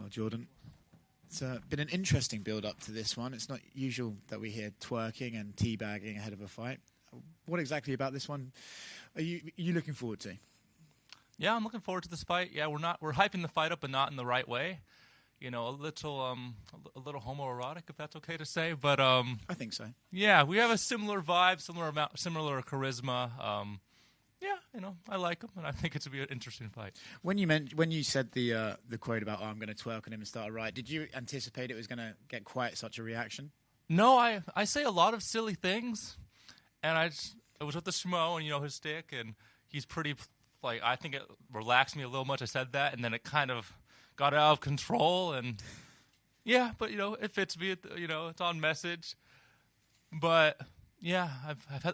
Well, Jordan, it's been an interesting build-up to this one. It's not usual that we hear twerking and teabagging ahead of a fight. What exactly about this one are you looking forward to? Yeah, I'm looking forward to this fight. Yeah, we're hyping the fight up, but not in the right way. You know, a little homoerotic, if that's okay to say. But I think so. Yeah, we have a similar vibe, similar charisma. Yeah, you know, I like him, and I think it's going to be an interesting fight. When you said the quote about I'm going to twerk on him and start a riot, did you anticipate it was going to get quite such a reaction? No, I say a lot of silly things, and I was with the schmo and his stick, and he's pretty I think it relaxed me a little much. I said that, and then it kind of got out of control, and yeah, but it fits me. It's on message, but. Yeah,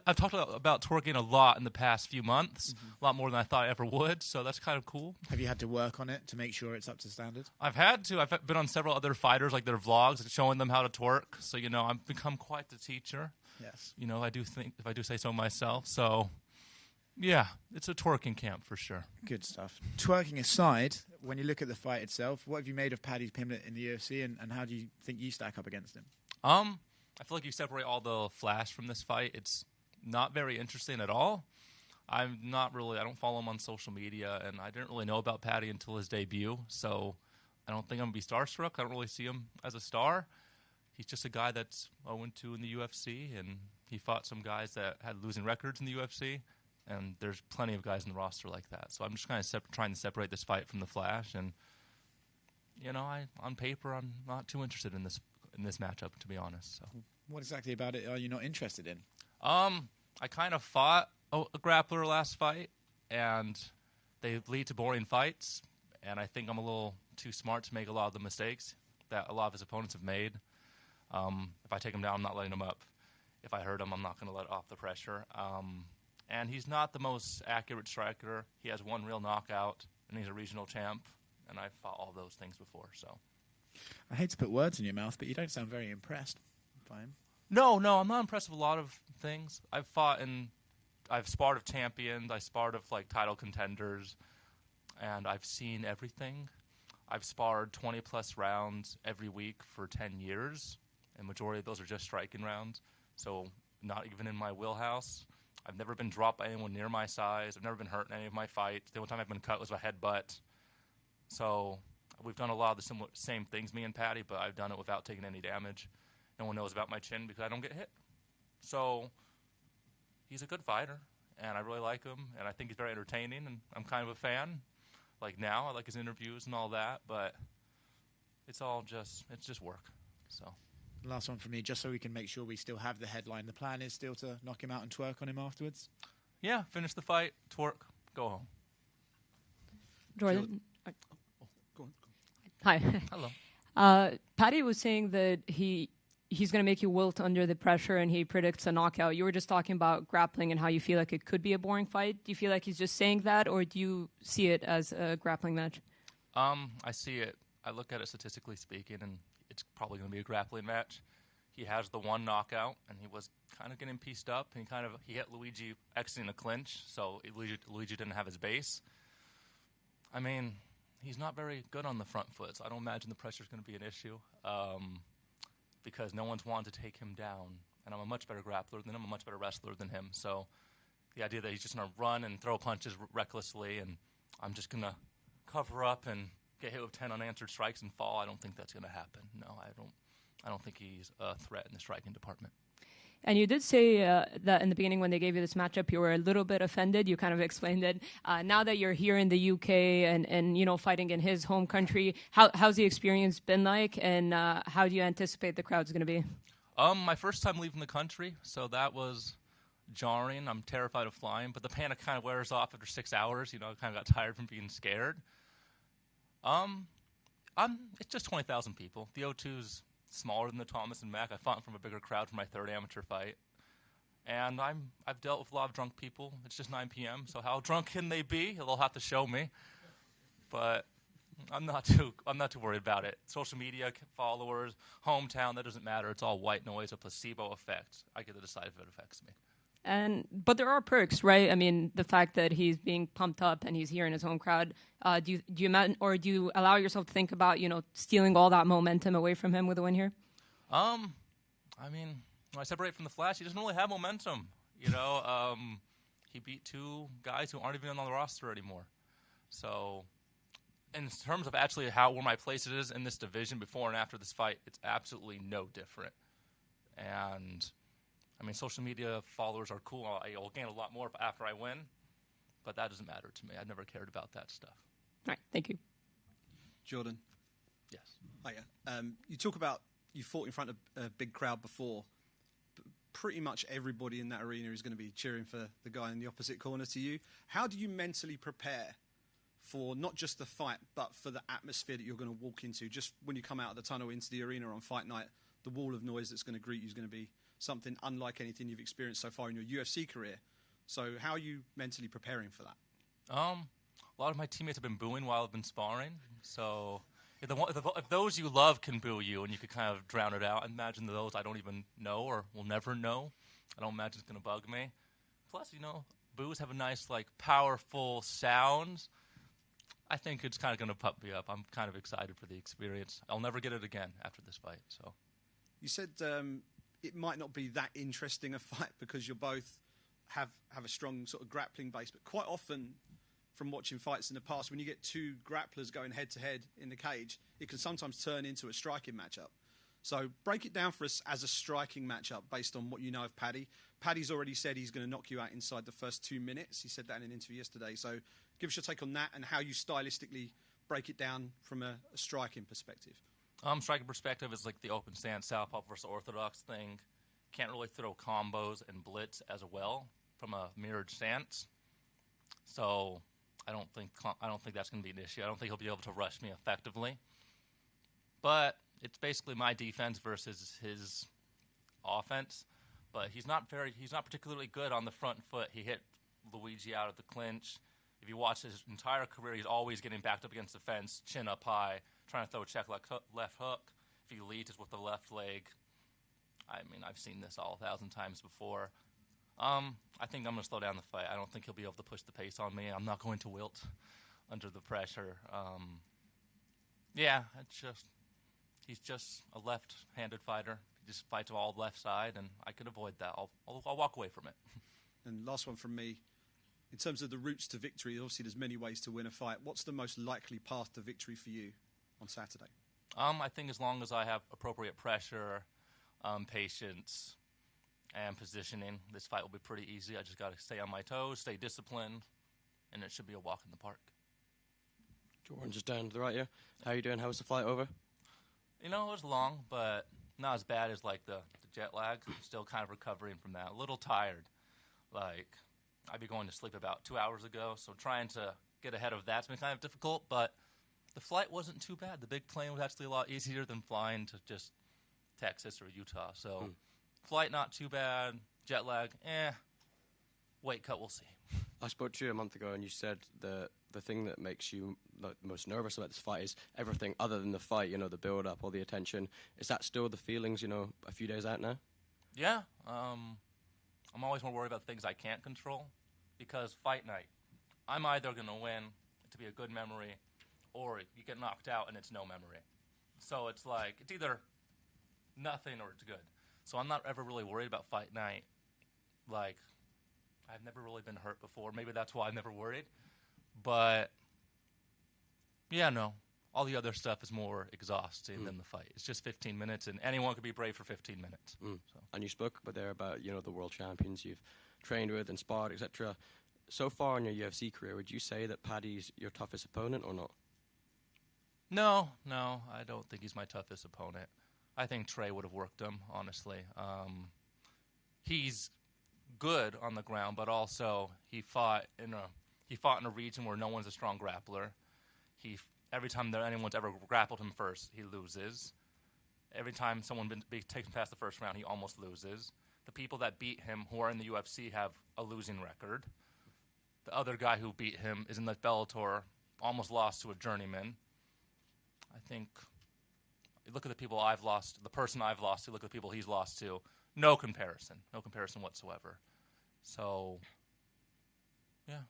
I've talked about twerking a lot in the past few months, a lot more than I thought I ever would, so that's kind of cool. Have you had to work on it to make sure it's up to standard? I've had to. I've been on several other fighters, like their vlogs, showing them how to twerk, so, I've become quite the teacher. Yes. I do think, if I do say so myself, so, yeah, it's a twerking camp for sure. Good stuff. Twerking aside, when you look at the fight itself, what have you made of Paddy Pimblett in the UFC, and how do you think you stack up against him? I feel like you separate all the flash from this fight. It's not very interesting at all. I don't follow him on social media, and I didn't really know about Paddy until his debut, so I don't think I'm going to be starstruck. I don't really see him as a star. He's just a guy that's 0-2 in the UFC, and he fought some guys that had losing records in the UFC, and there's plenty of guys in the roster like that. So I'm just kind of trying to separate this fight from the flash, and, on paper, I'm not too interested in this matchup, to be honest. So. What exactly about it are you not interested in? I kind of fought a grappler last fight, and they lead to boring fights, and I think I'm a little too smart to make a lot of the mistakes that a lot of his opponents have made. If I take him down, I'm not letting him up. If I hurt him, I'm not going to let off the pressure. And he's not the most accurate striker. He has one real knockout, and he's a regional champ, and I've fought all those things before, so... I hate to put words in your mouth, but you don't sound very impressed by him. No, I'm not impressed with a lot of things. I've sparred of champions, I sparred of title contenders, and I've seen everything. I've sparred 20-plus rounds every week for 10 years, and majority of those are just striking rounds, so not even in my wheelhouse. I've never been dropped by anyone near my size. I've never been hurt in any of my fights. The only time I've been cut was a headbutt. So... we've done a lot of the same things, me and Paddy, but I've done it without taking any damage. No one knows about my chin because I don't get hit. So he's a good fighter, and I really like him, and I think he's very entertaining, and I'm kind of a fan. Now, I like his interviews and all that, but it's just work. So. Last one from me, just so we can make sure we still have the headline. The plan is still to knock him out and twerk on him afterwards? Yeah, finish the fight, twerk, go home. Jordan? Go on. Hi. Hello. Paddy was saying that he's going to make you wilt under the pressure, and he predicts a knockout. You were just talking about grappling and how you feel like it could be a boring fight. Do you feel like he's just saying that, or do you see it as a grappling match? I see it. I look at it statistically speaking, and it's probably going to be a grappling match. He has the one knockout, and he was kind of getting pieced up, and he hit Luigi exiting a clinch, so Luigi didn't have his base. I mean... he's not very good on the front foot, so I don't imagine the pressure is going to be an issue because no one's wanted to take him down. And I'm a much better grappler than him, a much better wrestler than him. So the idea that he's just going to run and throw punches recklessly and I'm just going to cover up and get hit with 10 unanswered strikes and fall, I don't think that's going to happen. No, I don't think he's a threat in the striking department. And you did say that in the beginning when they gave you this matchup, you were a little bit offended. You kind of explained it. Now that you're here in the UK and fighting in his home country, how's the experience been like, and how do you anticipate the crowd's going to be? My first time leaving the country, so that was jarring. I'm terrified of flying, but the panic kind of wears off after 6 hours. I kind of got tired from being scared. It's just 20,000 people. The O2's smaller than the Thomas and Mack. I fought in from a bigger crowd for my third amateur fight. And I've dealt with a lot of drunk people. It's just 9 p.m., so how drunk can they be? They'll have to show me. But I'm not too worried about it. Social media, followers, hometown, that doesn't matter. It's all white noise, a placebo effect. I get to decide if it affects me. But there are perks, right? I mean, the fact that he's being pumped up and he's here in his home crowd. Do you imagine, or do you allow yourself to think about, stealing all that momentum away from him with a win here? I mean, when I separate from the Flash, he doesn't really have momentum. He beat two guys who aren't even on the roster anymore. So, in terms of actually where my place is in this division before and after this fight, it's absolutely no different. And I mean, social media followers are cool. I'll gain a lot more after I win, but that doesn't matter to me. I've never cared about that stuff. All right, thank you. Jordan. Yes. Hiya. You talk about you fought in front of a big crowd before. Pretty much everybody in that arena is going to be cheering for the guy in the opposite corner to you. How do you mentally prepare for not just the fight, but for the atmosphere that you're going to walk into? Just when you come out of the tunnel into the arena on fight night, the wall of noise that's going to greet you is going to be something unlike anything you've experienced so far in your UFC career. So how are you mentally preparing for that? A lot of my teammates have been booing while I've been sparring. So if those you love can boo you and you could kind of drown it out, imagine those I don't even know or will never know. I don't imagine it's going to bug me. Plus, boos have a nice, powerful sound. I think it's kind of going to pump me up. I'm kind of excited for the experience. I'll never get it again after this fight. So, you said it might not be that interesting a fight because you both have a strong sort of grappling base, but quite often from watching fights in the past, when you get two grapplers going head-to-head in the cage, it can sometimes turn into a striking matchup. So break it down for us as a striking matchup based on what you know of Paddy. Paddy's already said he's going to knock you out inside the first 2 minutes. He said that in an interview yesterday. So give us your take on that and how you stylistically break it down from a striking perspective. Striking perspective is like the open stance, southpaw versus orthodox thing. Can't really throw combos and blitz as well from a mirrored stance. So I don't think that's going to be an issue. I don't think he'll be able to rush me effectively. But it's basically my defense versus his offense. But he's not particularly good on the front foot. He hit Luigi out of the clinch. If you watch his entire career, he's always getting backed up against the fence, chin up high, trying to throw a check left hook. If he leads, it's with the left leg. I mean, I've seen this all 1,000 times before. I think I'm going to slow down the fight. I don't think he'll be able to push the pace on me. I'm not going to wilt under the pressure. He's just a left-handed fighter. He just fights all left side, and I could avoid that. I'll walk away from it. And last one from me. In terms of the routes to victory, obviously there's many ways to win a fight. What's the most likely path to victory for you on Saturday? I think as long as I have appropriate pressure, patience, and positioning, this fight will be pretty easy. I just got to stay on my toes, stay disciplined, and it should be a walk in the park. Jordan, just down to the right here. How are you doing? How was the flight over? It was long, but not as bad as the jet lag. I'm still kind of recovering from that. A little tired. I'd be going to sleep about 2 hours ago, so trying to get ahead of that's been kind of difficult, but the flight wasn't too bad. The big plane was actually a lot easier than flying to just Texas or Utah. So flight not too bad. Jet lag, weight cut, we'll see. I spoke to you a month ago, and you said the thing that makes you the most nervous about this fight is everything other than the fight, the build-up, all the attention. Is that still the feelings, a few days out now? Yeah. I'm always more worried about things I can't control because fight night, I'm either going to win to be a good memory or you get knocked out and it's no memory. So it's it's either nothing or it's good. So I'm not ever really worried about fight night. I've never really been hurt before. Maybe that's why I'm never worried. But, no. All the other stuff is more exhausting than the fight. It's just 15 minutes, and anyone could be brave for 15 minutes. So. And you spoke there about, the world champions you've trained with and sparred, etc. So far in your UFC career, would you say that Paddy's your toughest opponent or not? No, I don't think he's my toughest opponent. I think Trey would have worked him, honestly. He's good on the ground, but also he fought in a region where no one's a strong grappler. Every time anyone's ever grappled him first, he loses. Every time someone takes him past the first round, he almost loses. The people that beat him who are in the UFC have a losing record. The other guy who beat him is in the Bellator, almost lost to a journeyman. I think, look at the people I've lost, the person I've lost to, look at the people he's lost to. No comparison whatsoever. So, yeah.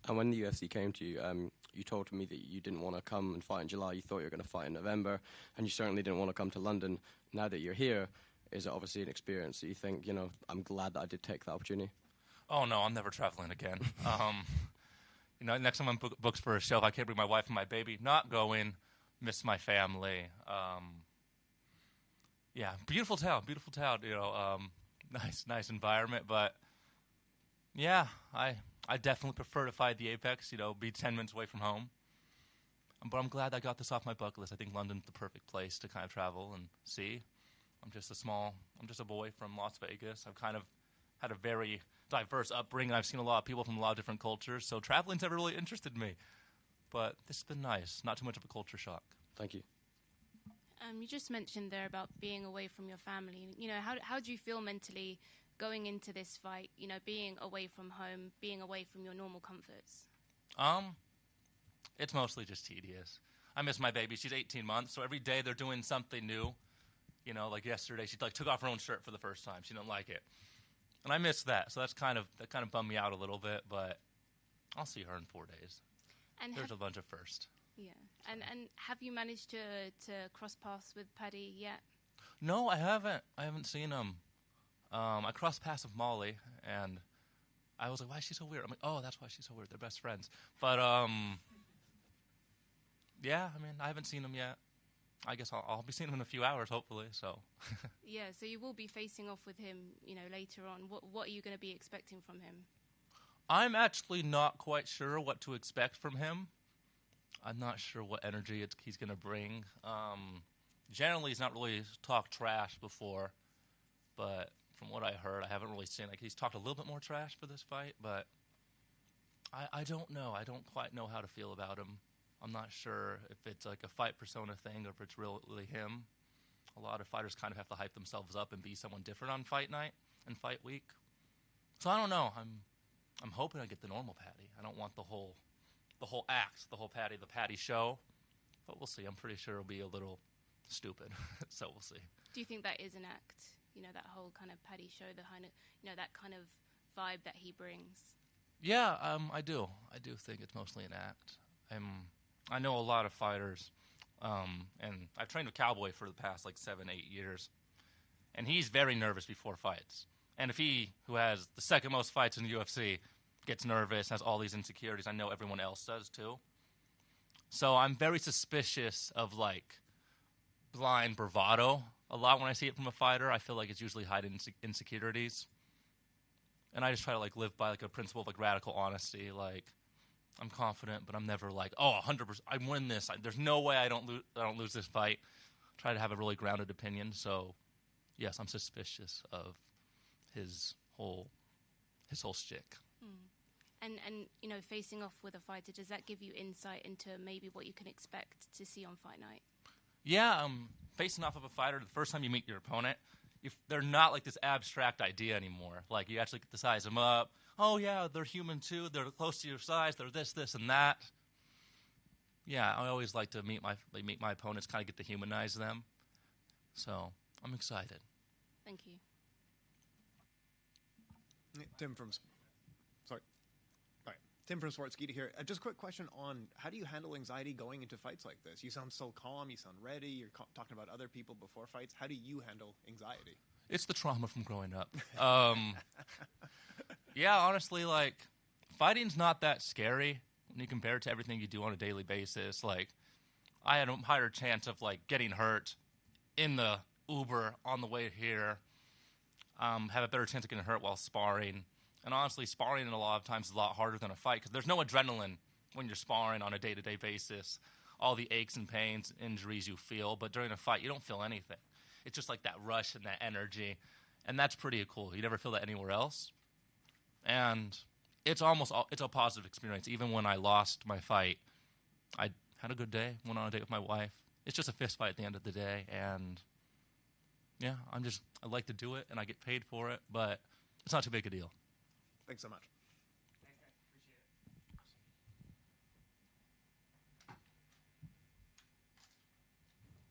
And when the UFC came to you, you told me that you didn't want to come and fight in July. You thought you were going to fight in November, and you certainly didn't want to come to London. Now that you're here, is it obviously an experience that you think, you know, I'm glad that I did take that opportunity? Oh, no, I'm never traveling again. You know, next time I'm books for a show, I can't bring my wife and my baby. Not going. Miss my family. Yeah, beautiful town. You know, nice environment. But yeah, I definitely prefer to fight the Apex. You know, be 10 minutes away from home. But I'm glad I got this off my bucket list. I think London's the perfect place to kind of travel and see. I'm just a boy from Las Vegas. I've kind of had a very diverse upbringing. I've seen a lot of people from a lot of different cultures. So traveling's never really interested me. But this has been nice. Not too much of a culture shock. Thank you. You just mentioned there about being away from your family. You know, how do you feel mentally going into this fight? You know, being away from home, being away from your normal comforts. It's mostly just tedious. I miss my baby. She's 18 months, so every day they're doing something new. You know, like yesterday, she took off her own shirt for the first time. She didn't like it, and I miss that. So that kind of bummed me out a little bit. But I'll see her in 4 days. And there's a bunch of first. Yeah, and have you managed to cross paths with Paddy yet? No, I haven't. I haven't seen him. I crossed paths with Molly, and I was like, "Why is she so weird?" I'm like, "Oh, that's why she's so weird. They're best friends." But yeah, I mean, I haven't seen him yet. I guess I'll be seeing him in a few hours, hopefully. So. Yeah, so you will be facing off with him, you know, later on. What are you going to be expecting from him? I'm actually not quite sure what to expect from him. I'm not sure what energy he's going to bring. Generally, he's not really talked trash before, but from what I heard, I haven't really seen, like, he's talked a little bit more trash for this fight, but I don't know. I don't quite know how to feel about him. I'm not sure if it's like a fight persona thing or if it's really him. A lot of fighters kind of have to hype themselves up and be someone different on fight night and fight week. So I don't know. I'm hoping I get the normal Paddy. I don't want the whole act, the Paddy show. But we'll see. I'm pretty sure it'll be a little stupid. So we'll see. Do you think that is an act? You know, that whole kind of Paddy show, the kind of, you know, that kind of vibe that he brings? Yeah, I do. I do think it's mostly an act. I know a lot of fighters, and I've trained with Cowboy for the past, 7-8 years, and he's very nervous before fights. And if he, who has the second most fights in the UFC, gets nervous, has all these insecurities, I know everyone else does too. So I'm very suspicious of, blind bravado a lot when I see it from a fighter. I feel like it's usually hiding insecurities. And I just try to, live by, a principle of, radical honesty, I'm confident, but I'm never 100%, I win this. There's no way I don't lose this fight. Try to have a really grounded opinion. So, yes, I'm suspicious of his whole shtick. And you know, facing off with a fighter, does that give you insight into maybe what you can expect to see on fight night? Yeah, facing off of a fighter, the first time you meet your opponent, they're not this abstract idea anymore. You actually get to size them up. Oh, yeah, they're human too. They're close to your size. They're this, and that. Yeah, I always like to meet my opponents, kind of get to humanize them. So I'm excited. Thank you. Tim from Sportskeeda here. Just a quick question on how do you handle anxiety going into fights like this? You sound so calm. You sound ready. You're talking about other people before fights. How do you handle anxiety? It's the trauma from growing up. Yeah, honestly, fighting's not that scary when you compare it to everything you do on a daily basis. I had a higher chance of, getting hurt in the Uber on the way here, have a better chance of getting hurt while sparring. And honestly, sparring a lot of times is a lot harder than a fight because there's no adrenaline when you're sparring on a day-to-day basis. All the aches and pains, injuries you feel, but during a fight, you don't feel anything. It's just that rush and that energy, and that's pretty cool. You never feel that anywhere else. And it's a positive experience. Even when I lost my fight, I had a good day, went on a date with my wife. It's just a fist fight at the end of the day, and yeah, I like to do it, and I get paid for it, but it's not too big a deal. Thanks so much.